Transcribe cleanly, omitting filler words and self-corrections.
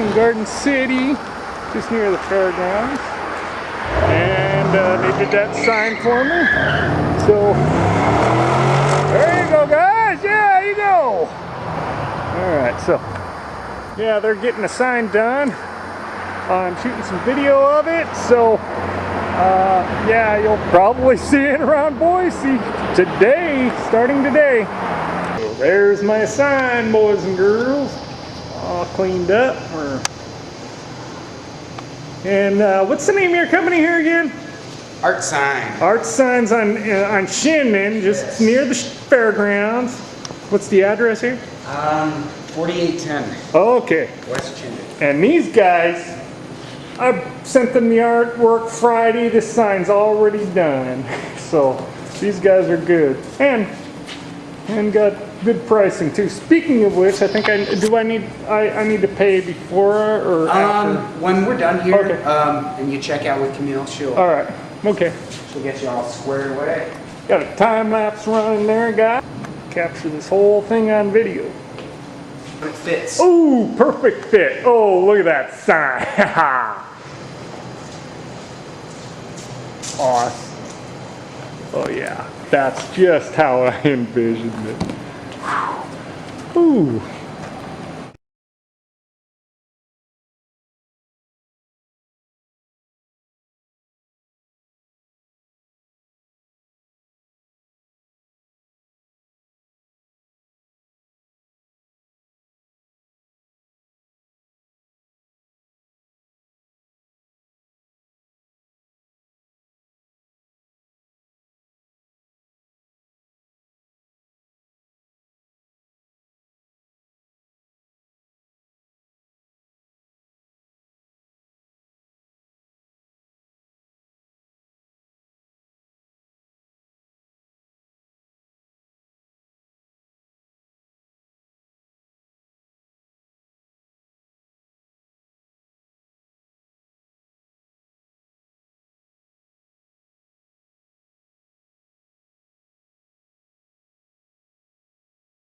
in Garden City, just near the fairgrounds. And they did that sign for me. So, there you go, guys. Yeah, you go. Alright, so, yeah, they're getting a sign done. I'm shooting some video of it, so, yeah, you'll probably see it around Boise today, starting today. So there's my sign, boys and girls. All cleaned up. And what's the name of your company here again? Art Sign. Art Signs on Shinman, just near the fairgrounds. What's the address here? 4810 Okay. West Chinden. And these guys, I sent them the artwork Friday. This sign's already done. So these guys are good. And got good pricing too. Speaking of which, I think I need to pay before or after? When we're done here, Okay. and you check out with Camille, she'll Alright. Okay. get you all squared away. Got a time lapse running there, guys. Capture this whole thing on video. It fits. Ooh, perfect fit. Oh, look at that sign. Awesome. Oh yeah, that's just how I envisioned it. Ooh.